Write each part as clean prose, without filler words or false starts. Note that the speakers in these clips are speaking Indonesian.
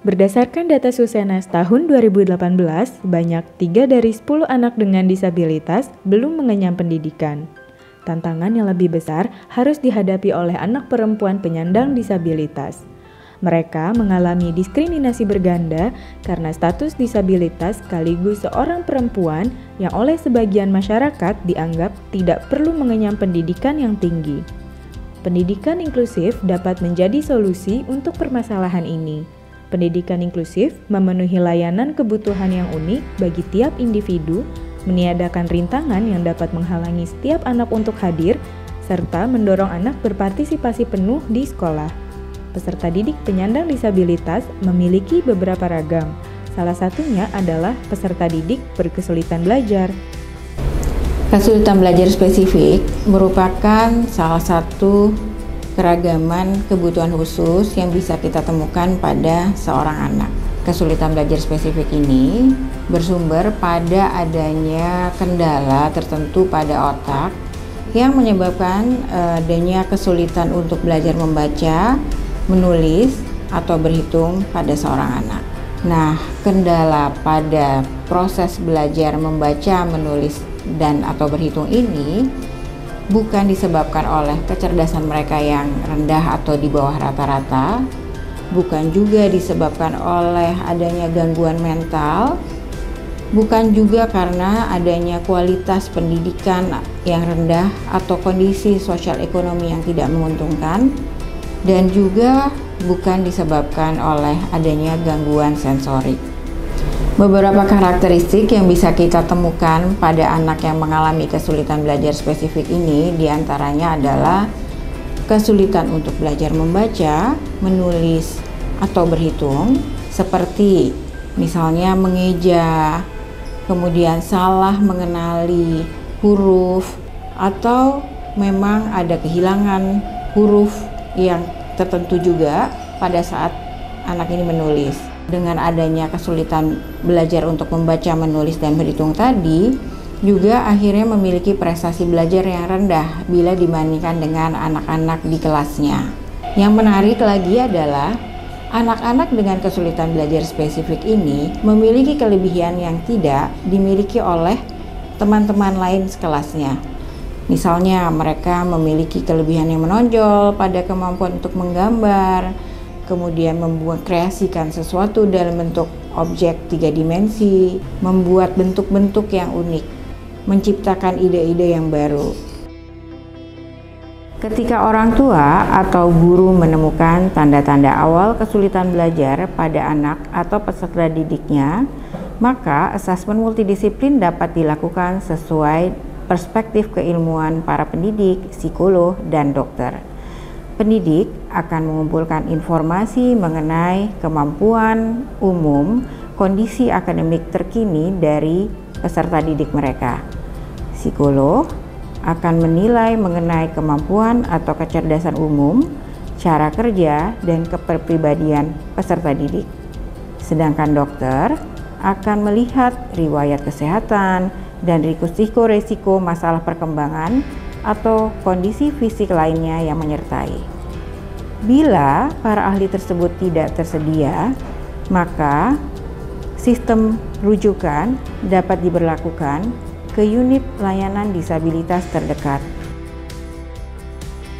Berdasarkan data Susenas tahun 2018, banyak 3 dari 10 anak dengan disabilitas belum mengenyam pendidikan. Tantangan yang lebih besar harus dihadapi oleh anak perempuan penyandang disabilitas. Mereka mengalami diskriminasi berganda karena status disabilitas sekaligus seorang perempuan yang oleh sebagian masyarakat dianggap tidak perlu mengenyam pendidikan yang tinggi. Pendidikan inklusif dapat menjadi solusi untuk permasalahan ini. Pendidikan inklusif memenuhi layanan kebutuhan yang unik bagi tiap individu, meniadakan rintangan yang dapat menghalangi setiap anak untuk hadir, serta mendorong anak berpartisipasi penuh di sekolah. Peserta didik penyandang disabilitas memiliki beberapa ragam. Salah satunya adalah peserta didik berkesulitan belajar. Kesulitan belajar spesifik merupakan salah satu keragaman kebutuhan khusus yang bisa kita temukan pada seorang anak. Kesulitan belajar spesifik ini bersumber pada adanya kendala tertentu pada otak yang menyebabkan adanya kesulitan untuk belajar membaca, menulis, atau berhitung pada seorang anak. Nah, kendala pada proses belajar membaca, menulis, dan atau berhitung ini bukan disebabkan oleh kecerdasan mereka yang rendah atau di bawah rata-rata, bukan juga disebabkan oleh adanya gangguan mental, bukan juga karena adanya kualitas pendidikan yang rendah atau kondisi sosial ekonomi yang tidak menguntungkan, dan juga bukan disebabkan oleh adanya gangguan sensorik. Beberapa karakteristik yang bisa kita temukan pada anak yang mengalami kesulitan belajar spesifik ini diantaranya adalah kesulitan untuk belajar membaca, menulis, atau berhitung, seperti misalnya mengeja, kemudian salah mengenali huruf, atau memang ada kehilangan huruf yang tertentu juga pada saat anak ini menulis. Dengan adanya kesulitan belajar untuk membaca, menulis, dan berhitung tadi, juga akhirnya memiliki prestasi belajar yang rendah bila dibandingkan dengan anak-anak di kelasnya. Yang menarik lagi adalah anak-anak dengan kesulitan belajar spesifik ini memiliki kelebihan yang tidak dimiliki oleh teman-teman lain sekelasnya. Misalnya mereka memiliki kelebihan yang menonjol pada kemampuan untuk menggambar, kemudian membuat kreasikan sesuatu dalam bentuk objek 3 dimensi, membuat bentuk-bentuk yang unik, menciptakan ide-ide yang baru. Ketika orang tua atau guru menemukan tanda-tanda awal kesulitan belajar pada anak atau peserta didiknya, maka asesmen multidisiplin dapat dilakukan sesuai perspektif keilmuan para pendidik, psikolog, dan dokter. Pendidik akan mengumpulkan informasi mengenai kemampuan umum, kondisi akademik terkini dari peserta didik mereka. Psikolog akan menilai mengenai kemampuan atau kecerdasan umum, cara kerja, dan kepribadian peserta didik. Sedangkan dokter akan melihat riwayat kesehatan dan risiko masalah perkembangan atau kondisi fisik lainnya yang menyertai. Bila para ahli tersebut tidak tersedia, maka sistem rujukan dapat diberlakukan ke unit layanan disabilitas terdekat.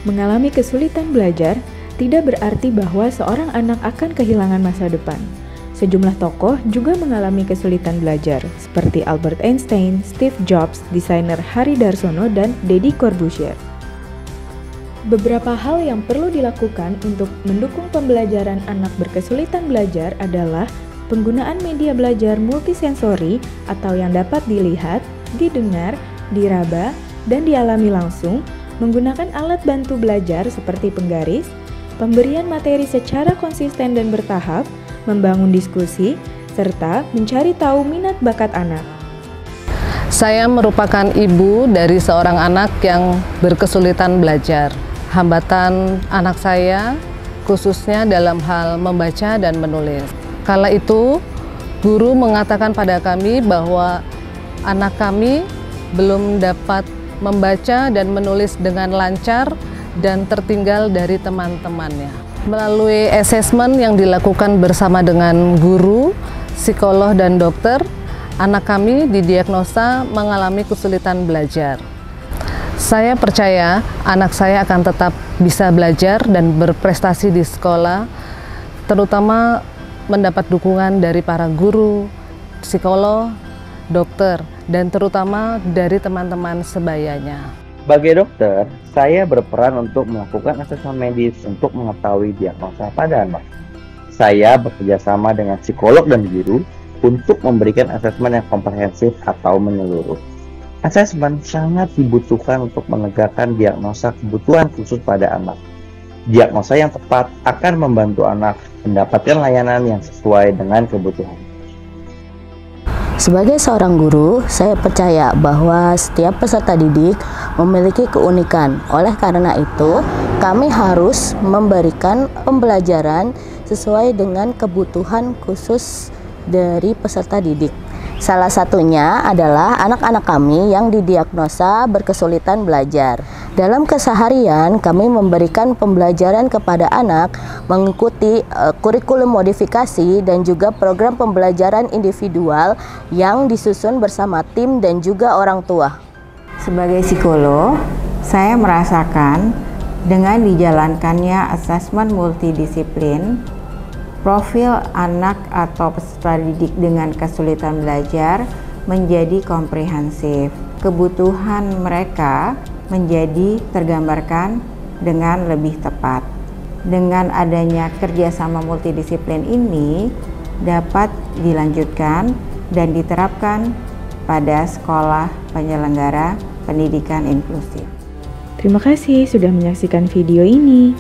Mengalami kesulitan belajar tidak berarti bahwa seorang anak akan kehilangan masa depan. Sejumlah tokoh juga mengalami kesulitan belajar, seperti Albert Einstein, Steve Jobs, desainer Hari Darsono, dan Deddy Corbuzier. Beberapa hal yang perlu dilakukan untuk mendukung pembelajaran anak berkesulitan belajar adalah penggunaan media belajar multisensori atau yang dapat dilihat, didengar, diraba, dan dialami langsung, menggunakan alat bantu belajar seperti penggaris, pemberian materi secara konsisten dan bertahap, membangun diskusi, serta mencari tahu minat bakat anak. Saya merupakan ibu dari seorang anak yang berkesulitan belajar. Hambatan anak saya khususnya dalam hal membaca dan menulis. Kala itu, guru mengatakan pada kami bahwa anak kami belum dapat membaca dan menulis dengan lancar dan tertinggal dari teman-temannya. Melalui asesmen yang dilakukan bersama dengan guru, psikolog, dan dokter, anak kami didiagnosa mengalami kesulitan belajar. Saya percaya anak saya akan tetap bisa belajar dan berprestasi di sekolah, terutama mendapat dukungan dari para guru, psikolog, dokter, dan terutama dari teman-teman sebayanya. Sebagai dokter, saya berperan untuk melakukan asesmen medis untuk mengetahui diagnosa pada anak. Saya bekerja sama dengan psikolog dan guru untuk memberikan asesmen yang komprehensif atau menyeluruh. Asesmen sangat dibutuhkan untuk menegakkan diagnosa kebutuhan khusus pada anak. Diagnosa yang tepat akan membantu anak mendapatkan layanan yang sesuai dengan kebutuhan. Sebagai seorang guru, saya percaya bahwa setiap peserta didik memiliki keunikan. Oleh karena itu, kami harus memberikan pembelajaran sesuai dengan kebutuhan khusus dari peserta didik. Salah satunya adalah anak-anak kami yang didiagnosa berkesulitan belajar. Dalam keseharian, kami memberikan pembelajaran kepada anak mengikuti kurikulum modifikasi dan juga program pembelajaran individual yang disusun bersama tim dan juga orang tua. Sebagai psikolog, saya merasakan dengan dijalankannya asesmen multidisiplin, profil anak atau peserta didik dengan kesulitan belajar menjadi komprehensif. Kebutuhan mereka menjadi tergambarkan dengan lebih tepat. Dengan adanya kerjasama multidisiplin ini dapat dilanjutkan dan diterapkan pada sekolah penyelenggara pendidikan inklusif. Terima kasih sudah menyaksikan video ini.